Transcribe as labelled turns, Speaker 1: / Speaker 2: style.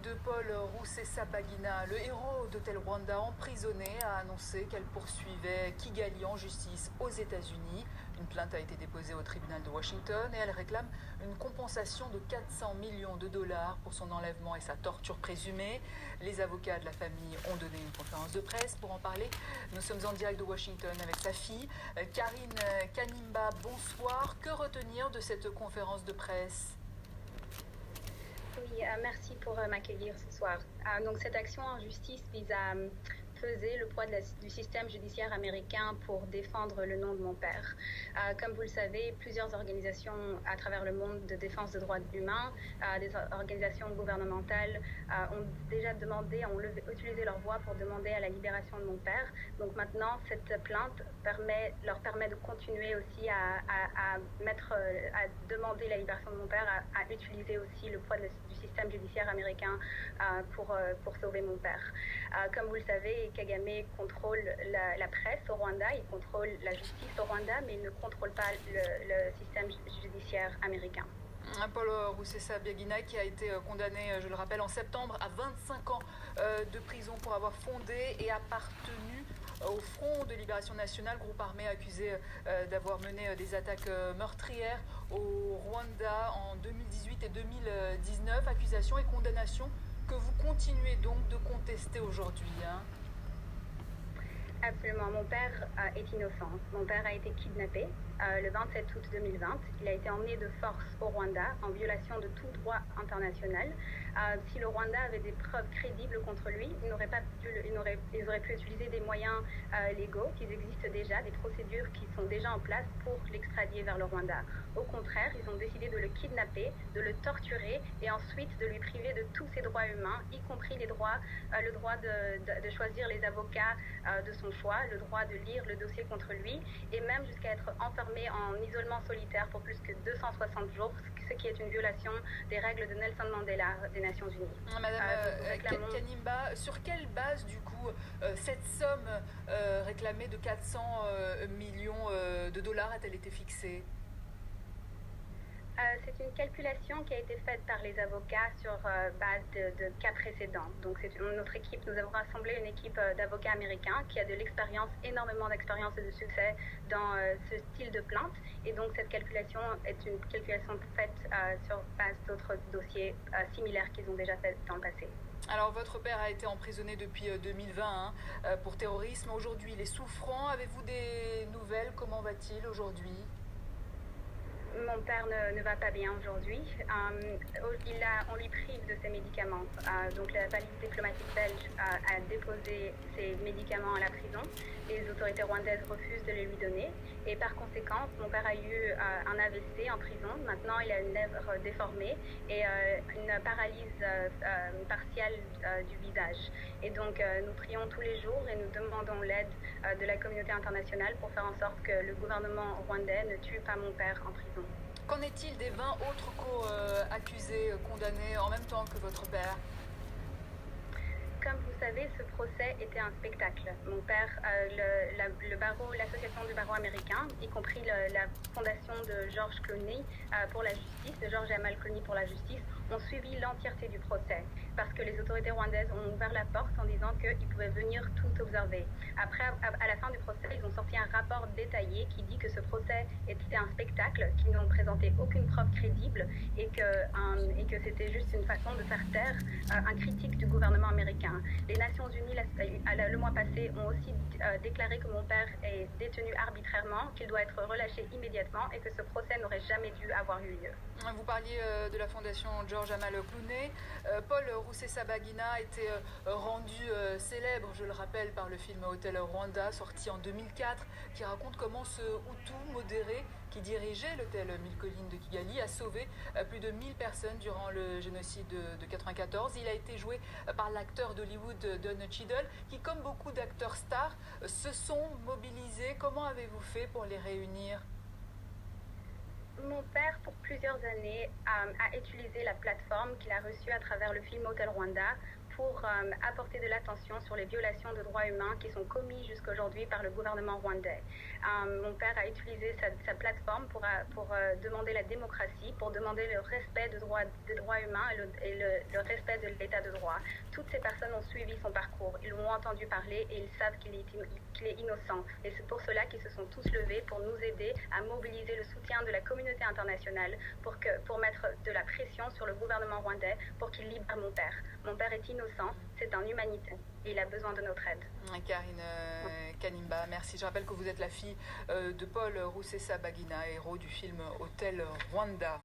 Speaker 1: de Paul Rusesabagina, le héros d'Hôtel Rwanda emprisonné, a annoncé qu'elle poursuivait Kigali en justice aux États-Unis. Une plainte a été déposée au tribunal de Washington et elle réclame une compensation de 400 millions de dollars pour son enlèvement et sa torture présumée. Les avocats de la famille ont donné une conférence de presse pour en parler. Nous sommes en direct de Washington avec sa fille, Karine Kanimba. Bonsoir. Que retenir de cette conférence de presse ?
Speaker 2: Oui, merci pour m'accueillir ce soir. Donc cette action en justice vise à peser le poids du système judiciaire américain pour défendre le nom de mon père. Comme vous le savez, plusieurs organisations à travers le monde de défense des droits humains, des organisations gouvernementales ont déjà demandé, ont utilisé leur voix pour demander à la libération de mon père. Donc maintenant, cette plainte leur permet de continuer aussi à demander la libération de mon père, à utiliser aussi le poids du système judiciaire américain pour sauver mon père. Comme vous le savez, Kagame contrôle la presse au Rwanda, il contrôle la justice au Rwanda, mais il ne contrôle pas le système judiciaire américain.
Speaker 1: Paul Rusesabagina qui a été condamné, je le rappelle, en septembre à 25 ans de prison pour avoir fondé et appartenu au Front de Libération Nationale, groupe armé accusé d'avoir mené des attaques meurtrières au Rwanda en 2018 et 2019. Accusation et condamnation que vous continuez donc de contester aujourd'hui, hein.
Speaker 2: Absolument. Mon père est innocent. Mon père a été kidnappé le 27 août 2020. Il a été emmené de force au Rwanda en violation de tout droit international. Si le Rwanda avait des preuves crédibles contre lui, ils auraient pu utiliser des moyens légaux qui existent déjà, des procédures qui sont déjà en place pour l'extradier vers le Rwanda. Au contraire, ils ont décidé de le kidnapper, de le torturer et ensuite de lui priver de tous ses droits humains, y compris le droit de choisir les avocats de son choix, le droit de lire le dossier contre lui et même jusqu'à être enfermé en isolement solitaire pour plus que 260 jours, ce qui est une violation des règles de Nelson Mandela des Nations Unies.
Speaker 1: Madame Kanimba, sur quelle base du coup cette somme réclamée de 400 millions de dollars a-t-elle été fixée ?
Speaker 2: C'est une calculation qui a été faite par les avocats sur base de cas précédents. Donc c'est notre équipe, nous avons rassemblé une équipe d'avocats américains qui a de l'expérience, énormément d'expérience et de succès dans ce style de plainte. Et donc cette calculation est une calculation faite sur base d'autres dossiers similaires qu'ils ont déjà fait dans le passé.
Speaker 1: Alors votre père a été emprisonné depuis 2020 pour terrorisme. Aujourd'hui il est souffrant. Avez-vous des nouvelles ? Comment va-t-il aujourd'hui ?
Speaker 2: Mon père ne va pas bien aujourd'hui. On lui prive de ses médicaments. Donc la valise diplomatique belge a déposé ses médicaments à la prison. Les autorités rwandaises refusent de les lui donner. Et par conséquent, mon père a eu un AVC en prison. Maintenant, il a une lèvre déformée et une paralyse partielle du visage. Et donc, nous prions tous les jours et nous demandons l'aide de la communauté internationale pour faire en sorte que le gouvernement rwandais ne tue pas mon père en prison.
Speaker 1: Qu'en est-il des 20 autres co-accusés condamnés en même temps que votre père ?
Speaker 2: Comme vous savez, ce procès était un spectacle. Mon père, l'association du barreau américain, y compris la fondation de George Clooney pour la justice, de George Amal Clooney pour la justice, ont suivi l'entièreté du procès parce que les autorités rwandaises ont ouvert la porte en disant qu'ils pouvaient venir tout observer. Après, à la fin du procès, ils ont sorti un rapport détaillé qui dit que ce procès était un spectacle, qu'ils n'ont présenté aucune preuve crédible et que c'était juste une façon de faire taire un critique du gouvernement américain. Les Nations Unies, le mois passé, ont aussi déclaré que mon père est détenu arbitrairement, qu'il doit être relâché immédiatement et que ce procès n'aurait jamais dû avoir eu lieu.
Speaker 1: Vous parliez de la fondation George Amal Clooney. Paul Rusesabagina a été rendu célèbre, je le rappelle, par le film Hôtel Rwanda, sorti en 2004, qui raconte comment ce Hutu modéré qui dirigeait l'hôtel Mille Collines de Kigali a sauvé plus de 1000 personnes durant le génocide de 1994. Il a été joué par l'acteur d'Hollywood Don Cheadle, qui, comme beaucoup d'acteurs stars, se sont mobilisés. Comment avez-vous fait pour les réunir ?
Speaker 2: Mon père, pour plusieurs années, a utilisé la plateforme qu'il a reçue à travers le film Hôtel Rwanda pour apporter de l'attention sur les violations de droits humains qui sont commises jusqu'à aujourd'hui par le gouvernement rwandais. Mon père a utilisé sa plateforme pour demander la démocratie, pour demander le respect des droits humains et le respect de l'état de droit. Toutes ces personnes ont suivi son parcours, ils l'ont entendu parler et ils savent qu'il est innocent. Et c'est pour cela qu'ils se sont tous levés pour nous aider à mobiliser le soutien de la communauté internationale pour mettre de la pression sur le gouvernement rwandais pour qu'il libère mon père. Mon père est innocent, c'est un humanitaire et il a besoin de notre aide.
Speaker 1: Karine Kanimba, merci. Je rappelle que vous êtes la fille de Paul Rusesabagina, héros du film Hôtel Rwanda.